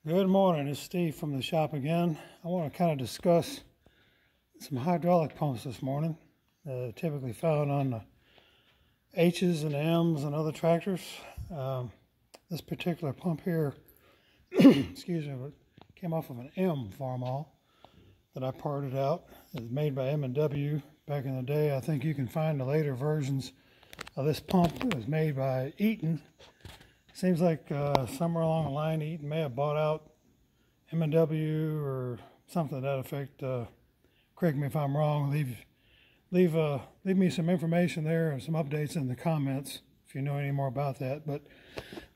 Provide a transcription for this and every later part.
Good morning, it's Steve from the shop again. I want to kind of discuss some hydraulic pumps this morning, typically found on the H's and M's and other tractors. This particular pump here, excuse me, came off of an M Farmall that I parted out. It was made by M&W back in the day. I think you can find the later versions of this pump. It was made by Eaton. Seems like somewhere along the line Eaton may have bought out M&W or something to that effect. Correct me if I'm wrong. Leave me some information there and some updates in the comments if you know any more about that. But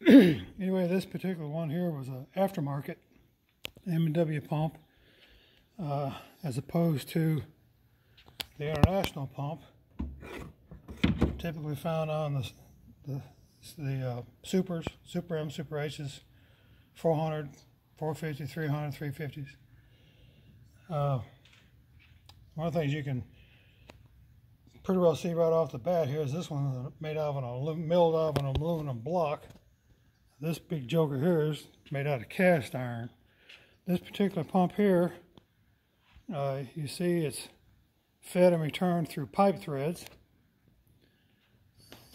anyway, this particular one here was an aftermarket M&W pump as opposed to the international pump typically found on the Super M, Super H's, 400, 450, 300, 350s. One of the things you can pretty well see right off the bat here is this one is made out of milled out of an aluminum block. This big joker here is made out of cast iron. This particular pump here, you see it's fed and returned through pipe threads.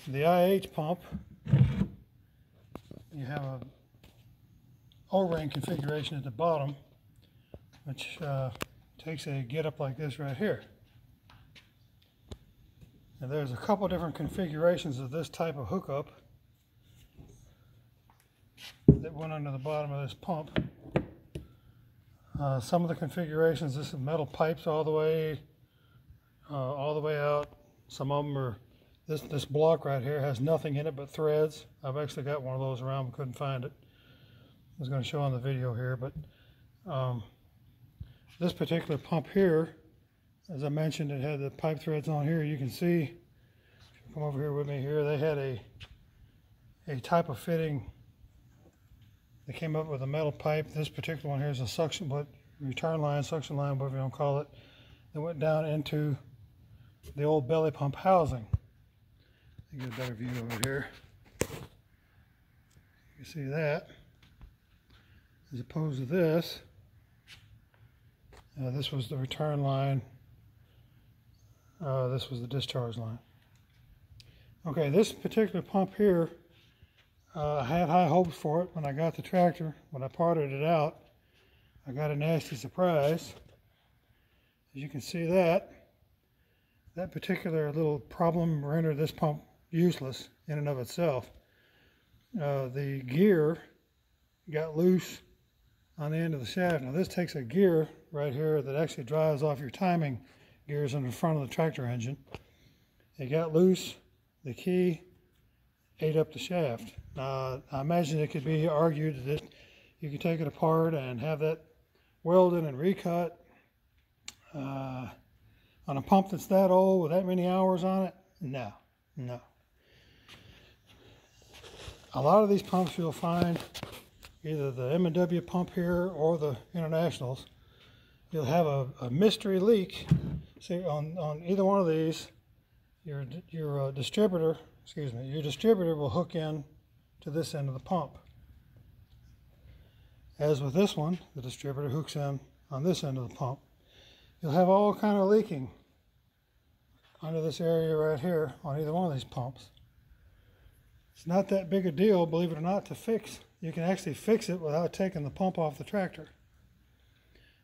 The IH pump, you have a O-ring configuration at the bottom, which takes a get up like this right here. And there's a couple different configurations of this type of hookup that went under the bottom of this pump. Some of the configurations, this is metal pipes all the way out. Some of them are this block right here has nothing in it but threads. I've actually got one of those around but couldn't find it. I was going to show on the video here, but this particular pump here, as I mentioned, it had the pipe threads on here. You can see, if you come over here with me here, they had a type of fitting. They came up with a metal pipe. This particular one here is a suction, return line, suction line, whatever you want to call it, that went down into the old belly pump housing. Get a better view over here. You see that, as opposed to this. This was the return line. This was the discharge line. Okay, this particular pump here, I had high hopes for it when I got the tractor. When I parted it out, I got a nasty surprise. As you can see, that particular little problem rendered this pump useless in and of itself. The gear got loose on the end of the shaft. Now this takes a gear right here that actually drives off your timing gears in the front of the tractor engine. It got loose, the key ate up the shaft. Now I imagine it could be argued that you could take it apart and have that welded and recut. On a pump that's that old with that many hours on it, no. A lot of these pumps you'll find, either the M&W pump here or the Internationals, you'll have a mystery leak. See, on either one of these, your distributor will hook in to this end of the pump. As with this one, the distributor hooks in on this end of the pump. You'll have all kind of leaking under this area right here on either one of these pumps. It's not that big a deal, believe it or not, to fix. You can actually fix it without taking the pump off the tractor.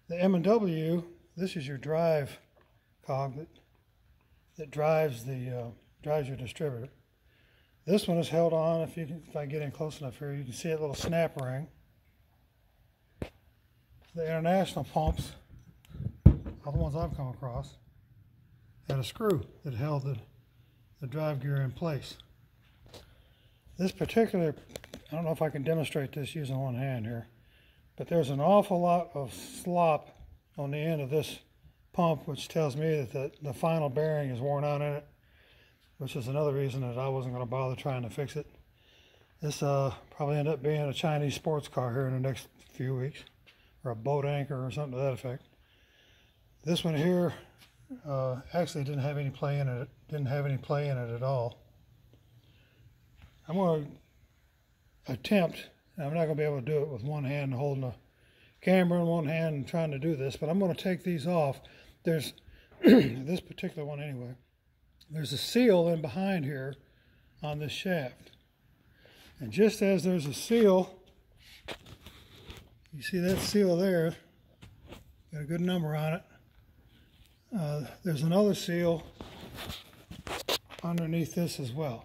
The M&W, this is your drive cog that drives your distributor. This one is held on. If I get in close enough here, you can see a little snap ring. The International pumps, all the ones I've come across, had a screw that held the drive gear in place. This particular, I don't know if I can demonstrate this using one hand here, but there's an awful lot of slop on the end of this pump, which tells me that the final bearing is worn out in it, which is another reason that I wasn't going to bother trying to fix it. This probably end up being a Chinese sports car here in the next few weeks, or a boat anchor or something to that effect. This one here actually didn't have any play in it at all. I'm going to attempt And I'm not going to be able to do it with one hand holding a camera in one hand and trying to do this, but I'm going to take these off. There's this particular one anyway. There's a seal in behind here on this shaft. And just as there's a seal, you see that seal there, got a good number on it. There's another seal underneath this as well.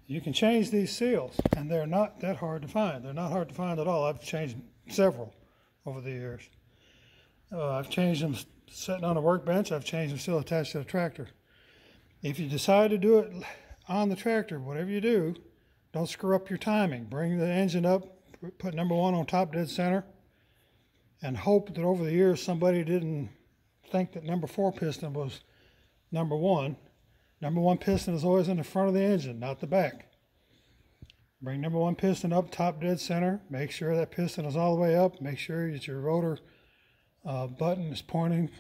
You can change these seals, and they're not that hard to find. They're not hard to find at all. I've changed several over the years. I've changed them sitting on a workbench. I've changed them still attached to the tractor. If you decide to do it on the tractor, whatever you do, don't screw up your timing. Bring the engine up, put number 1 on top dead center, and hope that over the years somebody didn't think that number 4 piston was number 1. Number 1 piston is always in the front of the engine, not the back. Bring number 1 piston up top dead center. Make sure that piston is all the way up. Make sure that your rotor button is pointing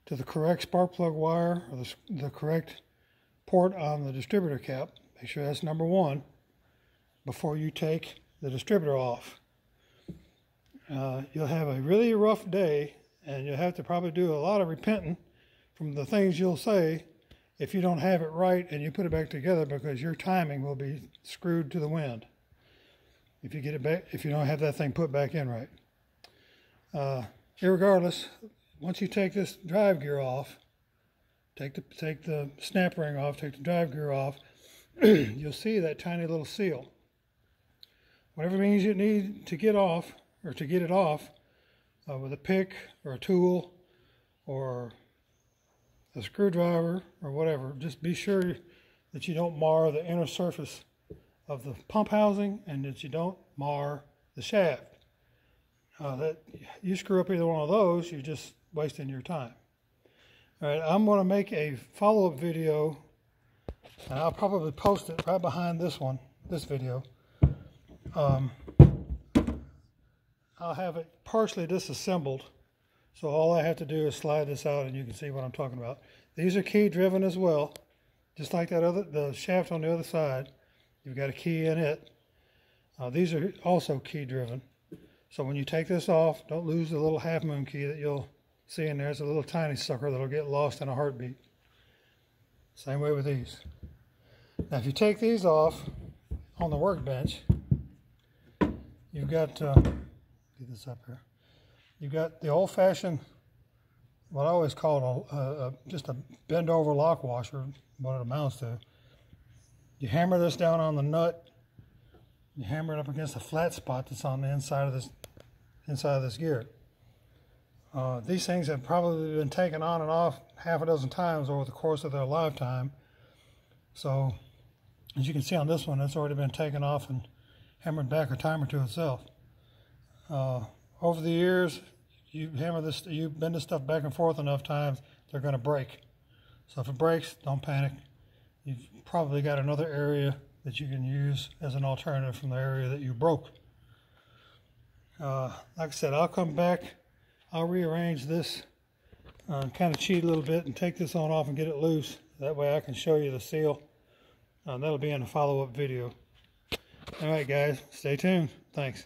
to the correct spark plug wire or the correct port on the distributor cap. Make sure that's number 1 before you take the distributor off. You'll have a really rough day, and you'll have to probably do a lot of repenting from the things you'll say if you don't have it right and you put it back together, because your timing will be screwed to the wind if you get it back, if you don't have that thing put back in right. Irregardless, once you take this drive gear off, take the snap ring off, take the drive gear off, you'll see that tiny little seal. Whatever means you need to get off, or to get it off, with a pick or a tool or a screwdriver or whatever, just be sure that you don't mar the inner surface of the pump housing and that you don't mar the shaft. That you screw up either one of those, you're just wasting your time. All right, I'm going to make a follow-up video, and I'll probably post it right behind this video. I'll have it partially disassembled, so all I have to do is slide this out and you can see what I'm talking about. These are key driven as well, just like the shaft on the other side. You've got a key in it. These are also key driven. So when you take this off, don't lose the little half moon key that you'll see in there. It's a little tiny sucker that'll get lost in a heartbeat. Same way with these. Now if you take these off on the workbench, you've got, get this up here, you've got the old-fashioned, what I always call just a bend-over lock washer, what it amounts to. You hammer this down on the nut, you hammer it up against a flat spot that's on the inside of this gear. These things have probably been taken on and off half a dozen times over the course of their lifetime. So, as you can see on this one, it's already been taken off and hammered back a time or two itself. Over the years, you bend this stuff back and forth enough times, they're going to break. So if it breaks, don't panic. You've probably got another area that you can use as an alternative from the area that you broke. Like I said, I'll come back, I'll rearrange this, kind of cheat a little bit and take this on off and get it loose. That way I can show you the seal. That'll be in a follow-up video. All right, guys, stay tuned. Thanks.